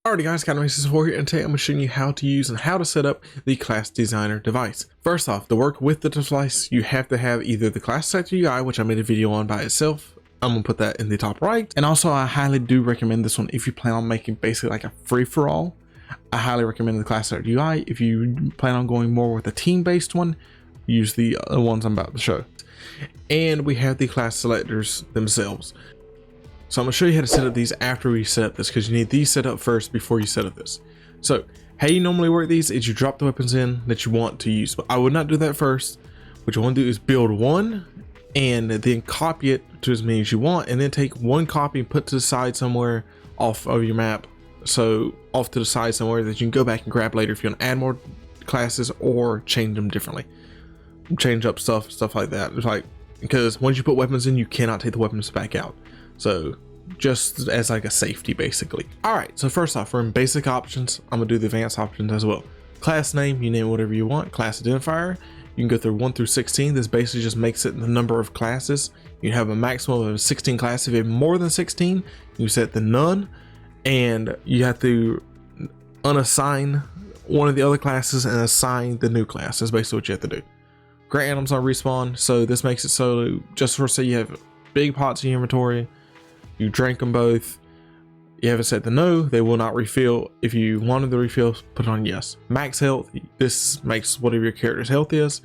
Alrighty guys, Cat4 here, and today I'm going to show you how to use and how to set up the class designer device. First off, to work with the device, you have to have either the class selector UI, which I made a video on by itself. I'm going to put that in the top right. And also I highly do recommend this one if you plan on making basically like a free-for-all. I highly recommend the class selector UI. If you plan on going more with a team-based one, use the ones I'm about to show. And we have the class selectors themselves. So I'm going to show you how to set up these after we set up this, because you need these set up first before you set up this. So how you normally work these is you drop the weapons in that you want to use, but I would not do that first. What you want to do is build one and then copy it to as many as you want, and then take one copy and put to the side somewhere off of your map. So off to the side somewhere that you can go back and grab later if you want to add more classes or change them differently. Change up stuff like that. It's like, because once you put weapons in, you cannot take the weapons back out. So just as like a safety basically. All right, so first off, we're in basic options. I'm gonna do the advanced options as well. Class name, you name whatever you want. Class identifier, you can go through 1 through 16. This basically just makes it the number of classes. You have a maximum of 16 classes. If you have more than 16, you set the none, and you have to unassign one of the other classes and assign the new class. That's basically what you have to do. Grant items on respawn, so this makes it so just for say you have big pots in your inventory, you drank them both, you haven't set the no, they will not refill. If you wanted the refill, put it on yes. Max health, this makes whatever your character's health is.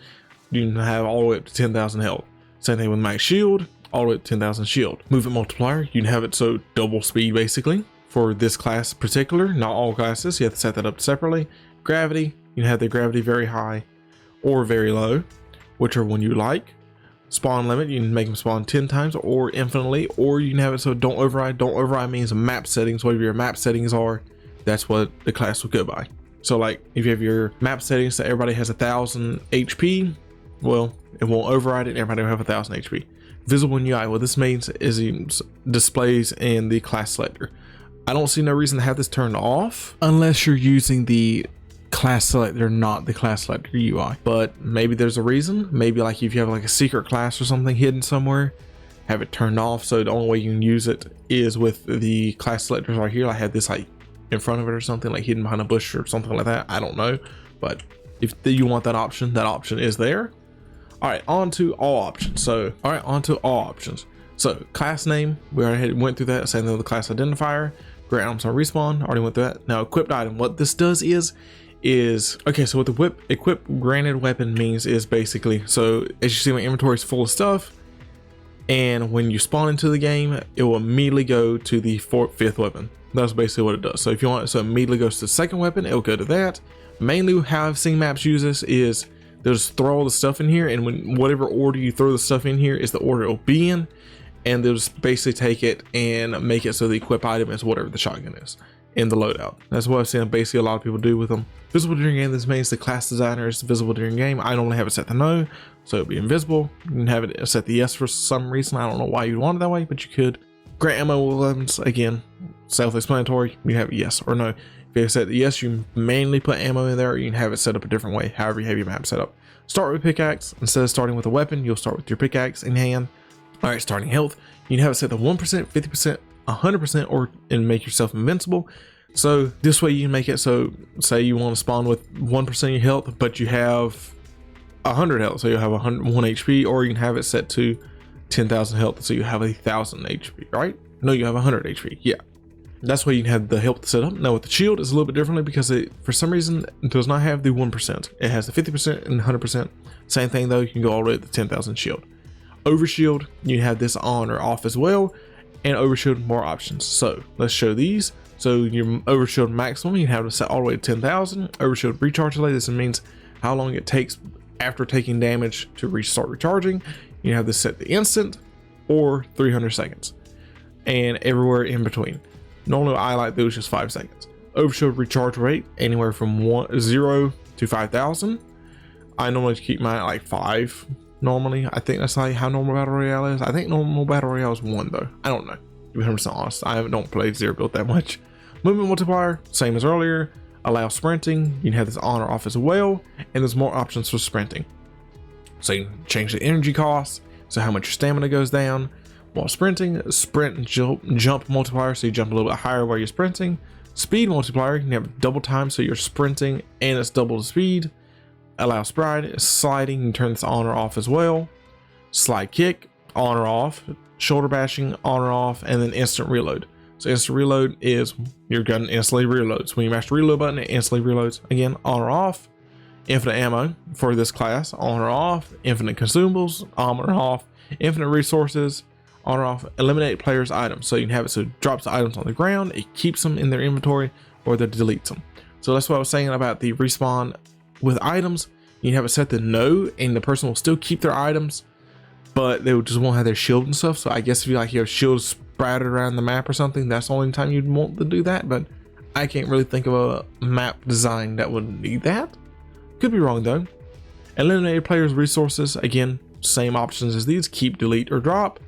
You can have all the way up to 10,000 health. Same thing with max shield, all the way up to 10,000 shield. Movement multiplier, you can have it so double speed basically for this class in particular, not all classes. You have to set that up separately. Gravity, you can have the gravity very high or very low, whichever one you like. Spawn limit, you can make them spawn 10 times or infinitely, or you can have it so don't override. Don't override means map settings. Whatever your map settings are, that's what the class will go by. So like if you have your map settings that everybody has 1,000 HP, well, it won't override it. Everybody will have 1,000 HP. Visible in UI, what this means is it displays in the class selector. I don't see no reason to have this turned off unless you're using the class selector, not the class selector UI, but maybe there's a reason. Maybe like if you have like a secret class or something hidden somewhere, have it turned off, so the only way you can use it is with the class selectors right here. I had this like in front of it or something, like hidden behind a bush or something like that. I don't know, but if you want that option is there. All right, on to all options. So all right, on to all options. So class name, we already went through that. Same thing with the class identifier. Grant items on respawn, already went through that. Now equipped item, what this does is okay, so what the equip granted weapon means is basically, so as you see, my inventory is full of stuff, and when you spawn into the game, it will immediately go to the 5th weapon. That's basically what it does. So if you want it, so it immediately goes to the 2nd weapon, it'll go to that. Mainly how I've seen maps use this is they'll just throw all the stuff in here, and when whatever order you throw the stuff in here is the order it'll be in, and they'll just basically take it and make it so the equip item is whatever the shotgun is in the loadout. That's what I've seen basically a lot of people do with them. Visible during game, this means the class designer is visible during game. I normally have it set to no, so it'll be invisible. You can have it set to yes for some reason. I don't know why you'd want it that way, but you could. Grant ammo weapons, again, self-explanatory. You have it yes or no. If you have it set to yes, you mainly put ammo in there, or you can have it set up a different way, however you have your map set up. Start with pickaxe. Instead of starting with a weapon, you'll start with your pickaxe in hand. All right, starting health. You can have it set to 1%, 50%, 100%, or and make yourself invincible. So this way you can make it so, say you want to spawn with 1% of your health, but you have 100 health, so you have 1 HP, or you can have it set to 10,000 health, so you have 1,000 HP, right? No, you have 100 HP. Yeah, that's why you can have the health set up. Now with the shield, it's a little bit differently because it, for some reason, it does not have the 1%. It has the 50% and 100%. Same thing though, you can go all the way to the 10,000 shield. Overshield, you have this on or off as well, and overshield more options. So let's show these. So your overshield maximum, you have to set all the way to 10,000. Overshield recharge delay, this means how long it takes after taking damage to restart recharging. You have this set to instant or 300 seconds, and everywhere in between. Normally I like those just 5 seconds. Overshield recharge rate, anywhere from 0 to 5,000. I normally keep mine at like 5 normally. I think that's like how normal battle royale is. I think normal battle royale is 1 though. I don't know, to be 100% honest. I don't play zero build that much. Movement multiplier, same as earlier. Allow sprinting, you can have this on or off as well, and there's more options for sprinting. So you can change the energy cost, so how much your stamina goes down while sprinting. Sprint and jump multiplier, so you jump a little bit higher while you're sprinting. Speed multiplier, you can have double time, so you're sprinting and it's double the speed. Allow sprite, sliding, you can turn this on or off as well. Slide kick, on or off. Shoulder bashing, on or off, and then instant reload. So instant reload is your gun instantly reloads. When you mash the reload button, it instantly reloads. Again, on or off. Infinite ammo for this class, on or off. Infinite consumables, on or off. Infinite resources, on or off. Eliminate players' items. So you can have it so it drops the items on the ground, it keeps them in their inventory, or it deletes them. So that's what I was saying about the respawn with items. You can have it set to no, and the person will still keep their items, but they just won't have their shield and stuff. So I guess if you like your shield sprouted around the map or something, that's the only time you'd want to do that. But I can't really think of a map design that would need that. Could be wrong though. Eliminate players' resources, again, same options as these: keep, delete, or drop.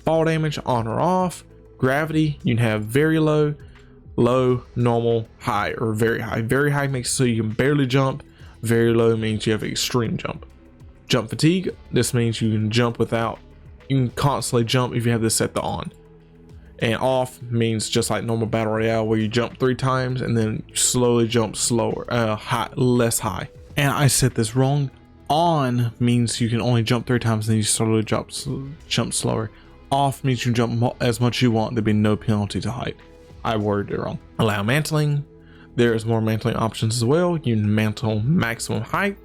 Fall damage, on or off. Gravity, you can have very low, low, normal, high, or very high. Very high makes it so you can barely jump. Very low means you have extreme jump. Jump fatigue, this means you can jump without, you can constantly jump if you have this set to on. And off means just like normal battle royale, where you jump 3 times and then slowly jump slower, less high. And I said this wrong. On means you can only jump 3 times and then you slowly jump slower. Off means you can jump as much as you want, there'd be no penalty to height. I worded it wrong. Allow mantling. There's more mantling options as well. You can mantle maximum height.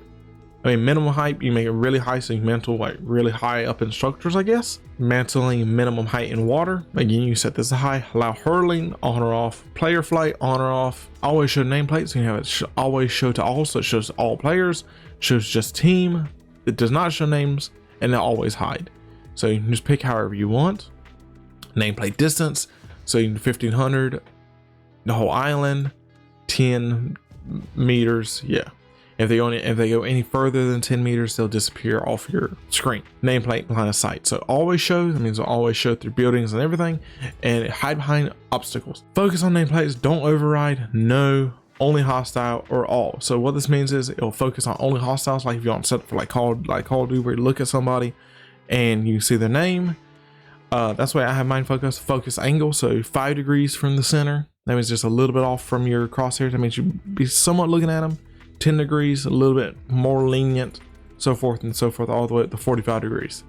Minimum height, you make it really high, so you mantle like really high up in structures, I guess. Mantling minimum height in water. Again, you set this to high. Allow hurling, on or off. Player flight, on or off. Always show nameplates, so you have it always show to all, so it shows all players. Shows just team. It does not show names, and they always hide. So you can just pick however you want. Nameplate distance, so you can 1500, the whole island, 10 meters, yeah. If they go any further than 10 meters, they'll disappear off your screen. Nameplate line of sight. So always show, that means it'll always show through buildings and everything, and hide behind obstacles. Focus on nameplates, don't override, no, only hostile, or all. So what this means is it'll focus on only hostiles, like if you want to set up for like Call of Duty, where you look at somebody and you see their name. That's why I have mine focus angle, so 5 degrees from the center. That means just a little bit off from your crosshair. That means you'd be somewhat looking at them. 10 degrees, a little bit more lenient, so forth and so forth, all the way up to 45 degrees.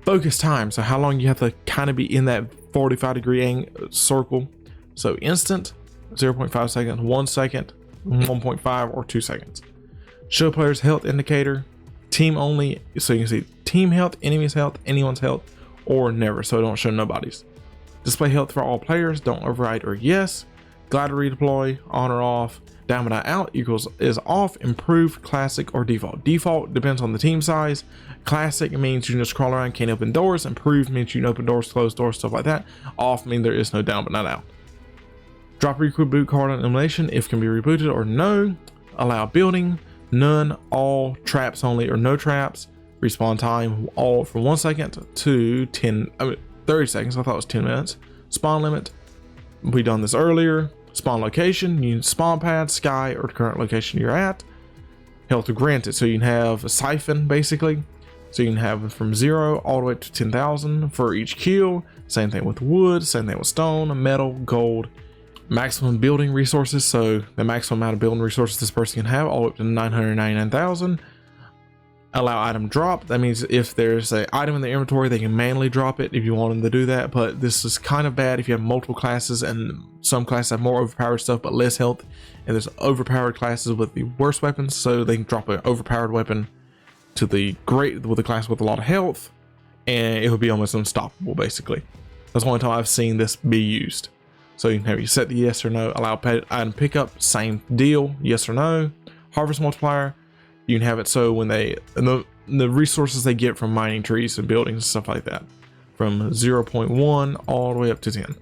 Focus time, so how long you have to kind of be in that 45 degree circle. So instant, 0.5 seconds, 1 second, 1.5, or 2 seconds. Show players health indicator, team only, so you can see team health, enemy's health, anyone's health, or never, so don't show nobody's. Display health for all players, don't override or yes. Glider redeploy, on or off. Down but not out equals is off, improved, classic, or default. Default depends on the team size. Classic means you can just crawl around, can't open doors. Improved means you can open doors, close doors, stuff like that. Off means there is no down but not out. Drop reboot card on elimination if can be rebooted or no. Allow building, none, all, traps only, or no traps. Respawn time all from 1 second to 30 seconds. I thought it was 10 minutes. Spawn limit, we done this earlier. Spawn location, you can spawn pad, sky, or the current location you're at. Health granted, so you can have a siphon basically. So you can have from 0 all the way to 10,000 for each kill. Same thing with wood, same thing with stone, metal, gold. Maximum building resources, so the maximum amount of building resources this person can have, all the way up to 999,000. Allow item drop, that means if there's an item in the inventory, they can manually drop it if you want them to do that. But this is kind of bad if you have multiple classes, and some classes have more overpowered stuff but less health, and there's overpowered classes with the worst weapons, so they can drop an overpowered weapon to the class with a lot of health, and it would be almost unstoppable basically. That's the only time I've seen this be used. So you can have you set the yes or no. Allow item pickup, same deal, yes or no. Harvest multiplier, you can have it so when the resources they get from mining trees and buildings and stuff like that, from 0.1 all the way up to 10.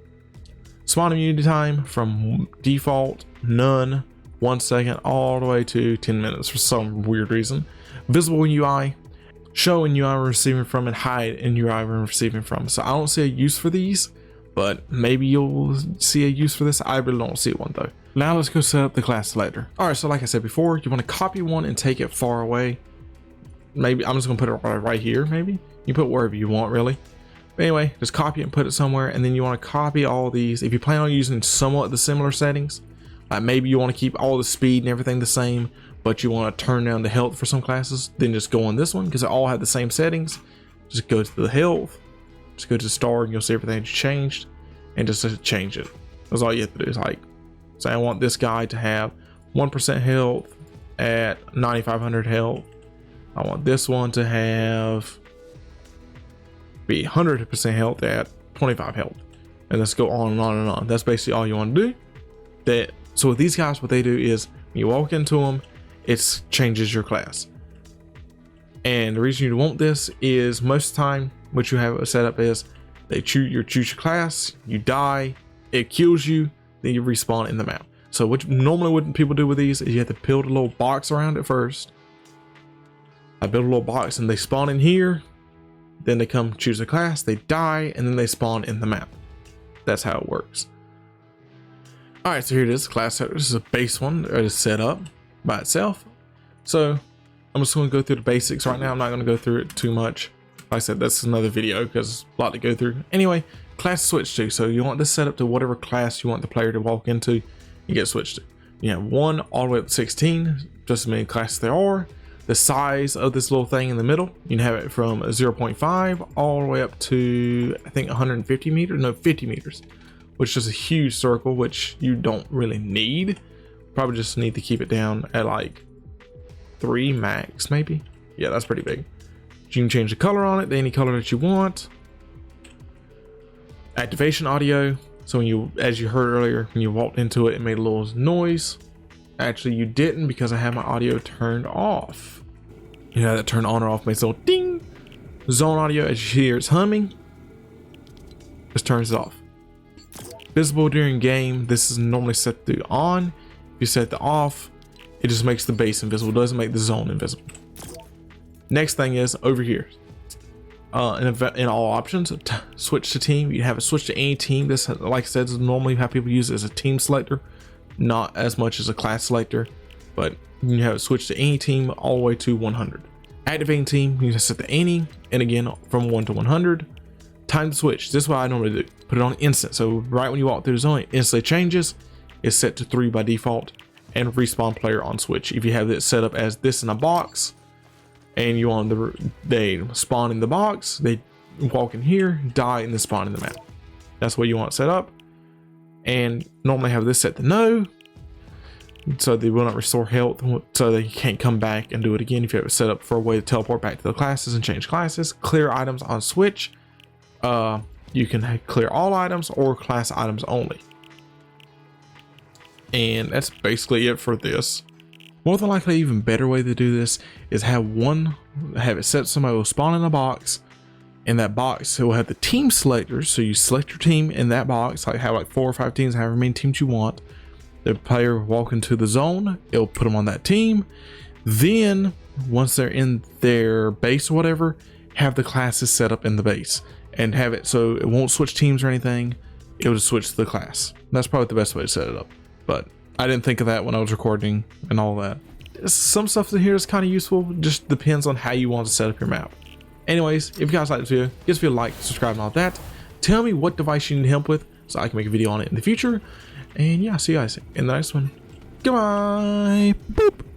Spawn immunity time from default none, 1 second all the way to 10 minutes for some weird reason. Visible in UI, show in UI we're receiving from, and hide in UI we're receiving from. So I don't see a use for these, but maybe you'll see a use for this. I really don't see one though. Now let's go set up the class selector. All right, so like I said before, you want to copy one and take it far away. Maybe I'm just gonna put it right here. Maybe you put wherever you want really. But anyway, just copy it and put it somewhere, and then you want to copy all these. If you plan on using somewhat the similar settings, Maybe you want to keep all the speed and everything the same, but you want to turn down the health for some classes, then just go on this one because they all have the same settings. Just go to the health, just go to start, and you'll see everything changed, and just change it. That's all you have to do. Is like, say I want this guy to have 1% health at 9,500 health. I want this one to have be 100% health at 25 health, and let's go on and on and on. That's basically all you want to do. So with these guys, what they do is when you walk into them, it changes your class. And the reason you want this is most of the time what you have it set up is they choose your class, you die, it kills you, then you respawn in the map. So what people do with these is you have to build a little box around it first. I build a little box and they spawn in here, then they come choose a class, they die, and then they spawn in the map. That's how it works. All right, so here it is, class setter. This is a base one that is set up by itself. So I'm just going to go through the basics right now. I'm not going to go through it too much. Like I said, that's another video because a lot to go through. Anyway, class switch to. So you want this set up to whatever class you want the player to walk into, you get switched to. You have 1 all the way up to 16, just as many classes there are. The size of this little thing in the middle, you can have it from 0.5 all the way up to, I think 150 meters, no 50 meters, which is a huge circle, which you don't really need. Probably just need to keep it down at like 3 max, maybe. Yeah, that's pretty big. You can change the color on it to any color that you want. Activation audio. So when you, as you heard earlier, when you walked into it, it made a little noise. Actually, you didn't because I had my audio turned off. You know, that turn on or off makes a little ding. Zone audio, as you hear it's humming, just turns it off. Visible during game, this is normally set to on. If you set the off, it just makes the base invisible, doesn't make the zone invisible. Next thing is over here. In all options, switch to team. You have it switch to any team. This, like I said, is normally how people use it as a team selector, not as much as a class selector, but you have it switch to any team all the way to 100. Activating team, you just set the any, and again from 1 to 100. Time to switch. This is what I normally do. Put it on instant. So right when you walk through the zone, it instantly changes. It's set to 3 by default, and respawn player on switch. If you have it set up as this in a box, and you want they spawn in the box, they walk in here, die, and then spawn in the map. That's what you want set up. And normally have this set to no, so they will not restore health, so they can't come back and do it again. If you have it set up for a way to teleport back to the classes and change classes. Clear items on switch. You can clear all items or class items only. And that's basically it for this. More than likely, even better way to do this is have it set somebody will spawn in a box. In that box, it will have the team selectors. So you select your team in that box, like have like 4 or 5 teams, however many teams you want. The player will walk into the zone, it'll put them on that team. Then once they're in their base or whatever, have the classes set up in the base and have it so it won't switch teams or anything. It'll just switch to the class. That's probably the best way to set it up, but I didn't think of that when I was recording and all that. Some stuff in here is kind of useful, just depends on how you want to set up your map. Anyways, if you guys like this video, give this video a like, subscribe, and all that. Tell me what device you need help with so I can make a video on it in the future. And yeah, see you guys in the next one. Goodbye. Boop.